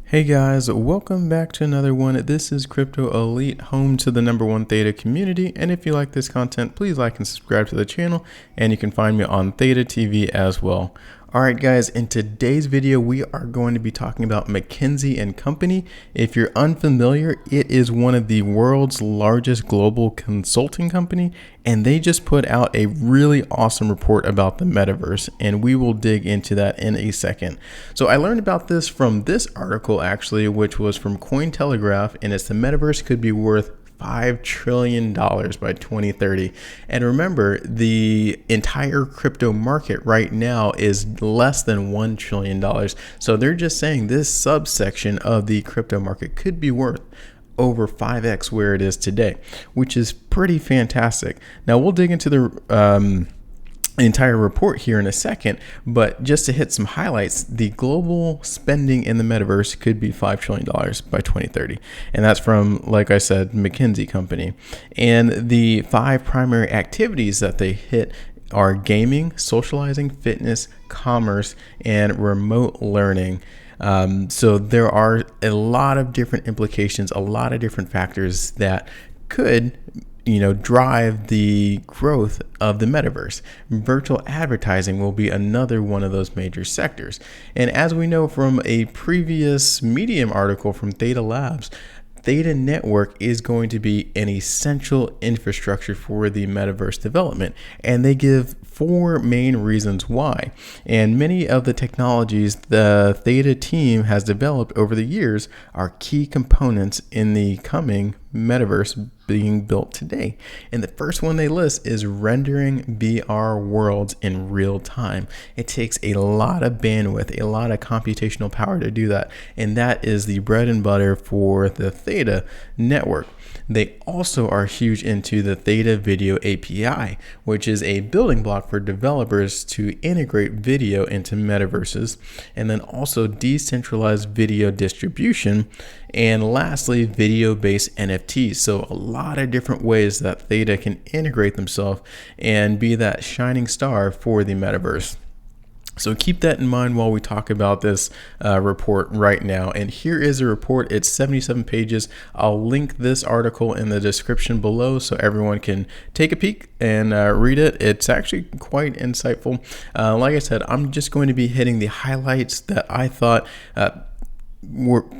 Hey guys, welcome back to another one. This is Crypto Elite, home to the #1 Theta community. And if you like this content, please like and subscribe to the channel. And you can find me on Theta TV as well. Alright guys, in today's video, we are going to be talking about McKinsey & Company. If you're unfamiliar, it is one of the world's largest global consulting company, and they just put out a really awesome report about the metaverse, and we will dig into that in a second. So I learned about this from this article actually, which was from Cointelegraph, and it's the metaverse could be worth $5 trillion by 2030. And remember, the entire crypto market right now is less than $1 trillion. So they're just saying this subsection of the crypto market could be worth over 5x where it is today, which is pretty fantastic. Now we'll dig into the entire report here in a second, but just to hit some highlights, the global spending in the metaverse could be $5 trillion by 2030. And that's from, like I said, McKinsey Company. And the 5 primary activities that they hit are gaming, socializing, fitness, commerce, and remote learning. So there are a lot of different implications, a lot of different factors that could drive the growth of the metaverse. Virtual advertising will be another one of those major sectors. And as we know from a previous Medium article from Theta Labs, Theta Network is going to be an essential infrastructure for the metaverse development. And they give 4 main reasons why. And many of the technologies the Theta team has developed over the years are key components in the coming metaverse being built today. And the first one they list is rendering VR worlds in real time. It takes a lot of bandwidth, a lot of computational power to do that. And that is the bread and butter for the Theta network. They also are huge into the Theta Video API, which is a building block for developers to integrate video into metaverses, and then also decentralized video distribution, and lastly, video-based NFTs. So a lot of different ways that Theta can integrate themselves and be that shining star for the metaverse. So keep that in mind while we talk about this report right now. And here is a report. It's 77 pages. I'll link this article in the description below so everyone can take a peek and read it. It's actually quite insightful. Like I said, I'm just going to be hitting the highlights that I thought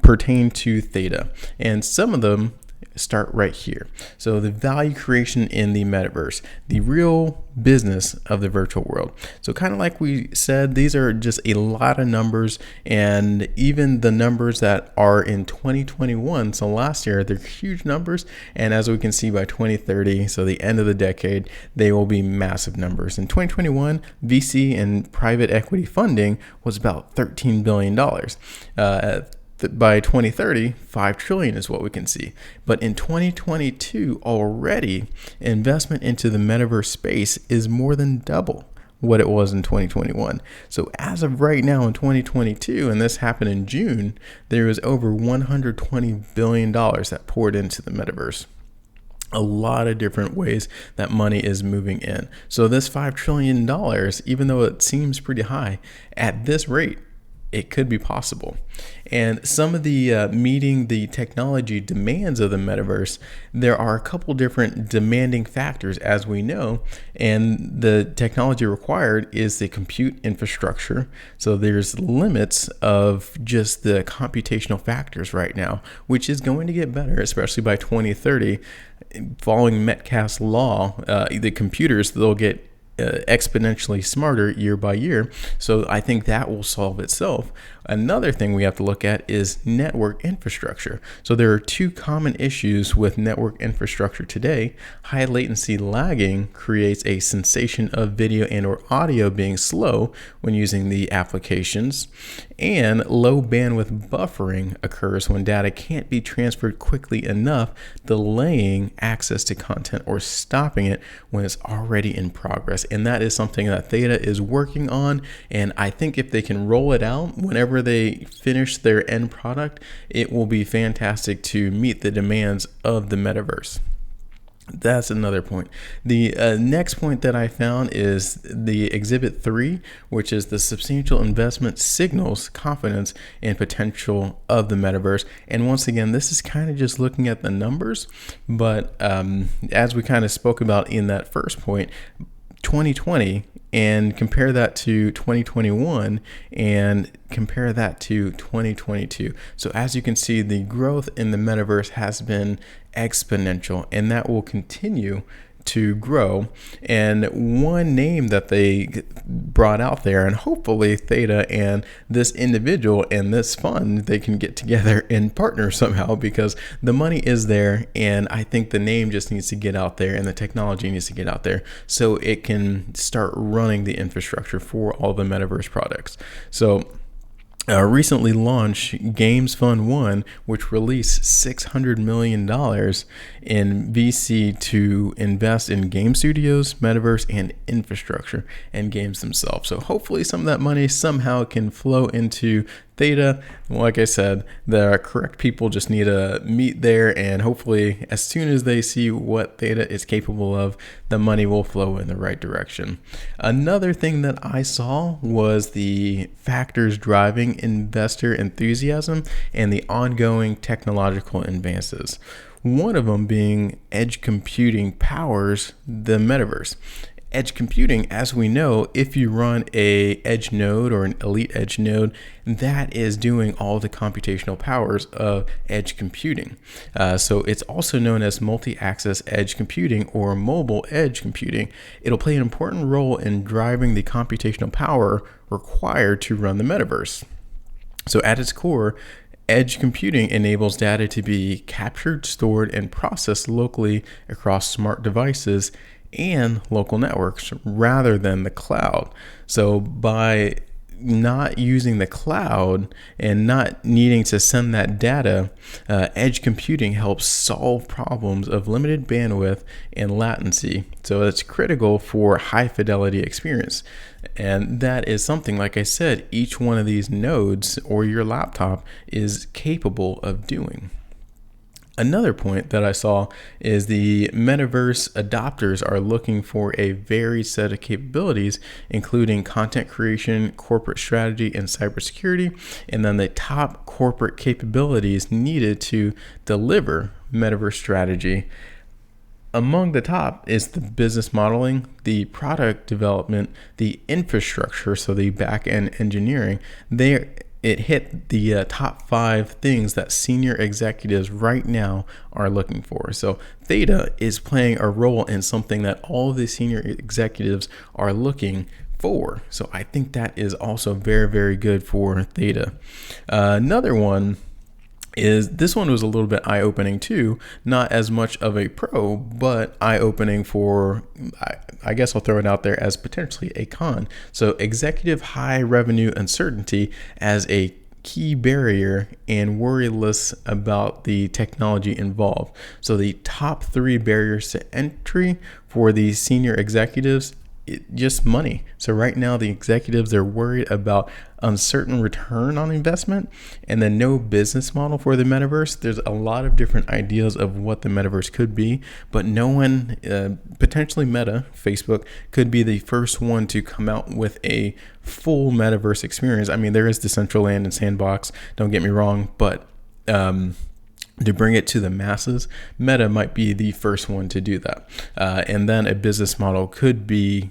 pertain to Theta. And some of them start right here. So the value creation in the metaverse, the real business of the virtual world. So kind of like we said, these are just a lot of numbers, and even the numbers that are in 2021, so last year, they're huge numbers. And as we can see by 2030, so the end of the decade, they will be massive numbers. In 2021, VC and private equity funding was about $13 billion. By 2030, 5 trillion is what we can see. But in 2022 already, investment into the metaverse space is more than double what it was in 2021. So as of right now in 2022, and this happened in June, there was over $120 billion that poured into the metaverse. A lot of different ways that money is moving in. So this $5 trillion, even though it seems pretty high, at this rate, it could be possible. And some of the meeting the technology demands of the metaverse, there are a couple different demanding factors, as we know, and the technology required is the compute infrastructure. So there's limits of just the computational factors right now, which is going to get better, especially by 2030. Following Metcalfe's law, the computers, they'll get exponentially smarter year by year. So I think that will solve itself. Another thing we have to look at is network infrastructure. So there are 2 common issues with network infrastructure today. High latency lagging creates a sensation of video and or audio being slow when using the applications, and low bandwidth buffering occurs when data can't be transferred quickly enough, delaying access to content or stopping it when it's already in progress. And that is something that Theta is working on, and I think if they can roll it out whenever they finish their end product, it will be fantastic to meet the demands of the metaverse. That's another point. The next point that I found is the Exhibit 3, which is the substantial investment signals confidence and potential of the metaverse. And once again, this is kind of just looking at the numbers, but as we kind of spoke about in that first point, 2020 and compare that to 2021 and compare that to 2022. So as you can see, the growth in the metaverse has been exponential, and that will continue to grow. And one name that they brought out there, and hopefully Theta and this individual and this fund, they can get together and partner somehow, because the money is there, and I think the name just needs to get out there and the technology needs to get out there so it can start running the infrastructure for all the metaverse products. So recently launched Games Fund 1, which released $600 million in VC to invest in game studios, metaverse, and infrastructure and games themselves. So hopefully some of that money somehow can flow into Theta. Like I said, the correct people just need to meet there, and hopefully as soon as they see what Theta is capable of, the money will flow in the right direction. Another thing that I saw was the factors driving investor enthusiasm and the ongoing technological advances. One of them being edge computing powers the metaverse. Edge computing, as we know, if you run a edge node or an elite edge node, that is doing all the computational powers of edge computing. So it's also known as multi-access edge computing or mobile edge computing. It'll play an important role in driving the computational power required to run the metaverse. So at its core, edge computing enables data to be captured, stored, and processed locally across smart devices and local networks rather than the cloud. So by not using the cloud and not needing to send that data, edge computing helps solve problems of limited bandwidth and latency. So it's critical for high fidelity experience. And that is something, like I said, each one of these nodes or your laptop is capable of doing. Another point that I saw is the metaverse adopters are looking for a varied set of capabilities, including content creation, corporate strategy, and cybersecurity, and then the top corporate capabilities needed to deliver metaverse strategy. Among the top is the business modeling, the product development, the infrastructure, so the back-end engineering. It hit the top 5 things that senior executives right now are looking for. So Theta is playing a role in something that all of the senior executives are looking for. So I think that is also very, very good for Theta. Another one is, this one was a little bit eye-opening too, not as much of a pro, but eye-opening for, I guess I'll throw it out there as potentially a con. So executive high revenue uncertainty as a key barrier and worry less about the technology involved. So the top 3 barriers to entry for the senior executives, just money. So right now the executives, they're worried about uncertain return on investment and then no business model for the metaverse. There's a lot of different ideas of what the metaverse could be, but no one, potentially Meta, Facebook, could be the first one to come out with a full metaverse experience. I mean, there is Decentraland and Sandbox, don't get me wrong, but to bring it to the masses, Meta might be the first one to do that. And then a business model could be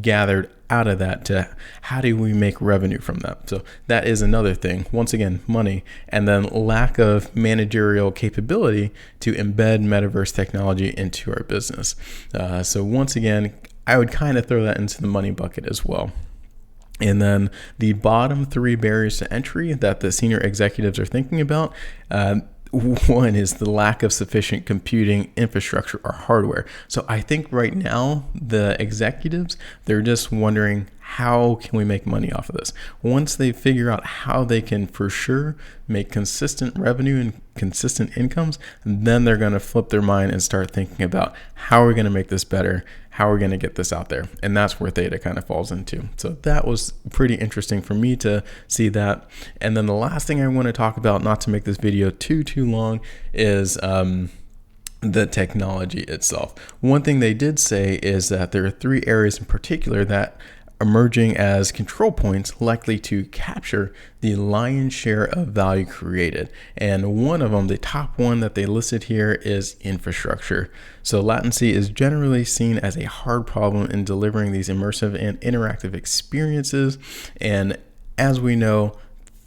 gathered out of that to how do we make revenue from that. So that is another thing. Once again, money, and then lack of managerial capability to embed metaverse technology into our business. So once again, I would kind of throw that into the money bucket as well. And then the bottom 3 barriers to entry that the senior executives are thinking about, one is the lack of sufficient computing infrastructure or hardware. So I think right now the executives, they're just wondering, how can we make money off of this? Once they figure out how they can for sure make consistent revenue and consistent incomes, then they're going to flip their mind and start thinking about how are we going to make this better? How are we going to get this out there? And that's where Theta kind of falls into. So that was pretty interesting for me to see that. And then the last thing I want to talk about, not to make this video too long, is the technology itself. One thing they did say is that there are 3 areas in particular that emerging as control points likely to capture the lion's share of value created. And one of them, the top one that they listed here, is infrastructure. So latency is generally seen as a hard problem in delivering these immersive and interactive experiences. And as we know,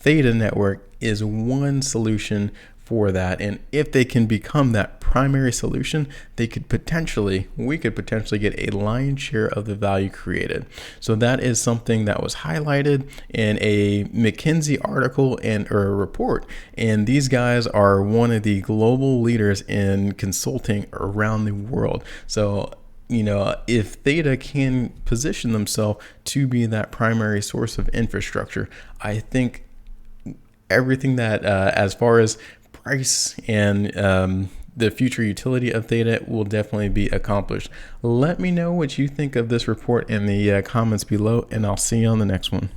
Theta network is one solution for that. And if they can become that primary solution, we could potentially get a lion's share of the value created. So that is something that was highlighted in a McKinsey article or a report. And these guys are one of the global leaders in consulting around the world. So if Theta can position themselves to be that primary source of infrastructure, I think everything that as far as price and the future utility of Theta will definitely be accomplished. Let me know what you think of this report in the comments below, and I'll see you on the next one.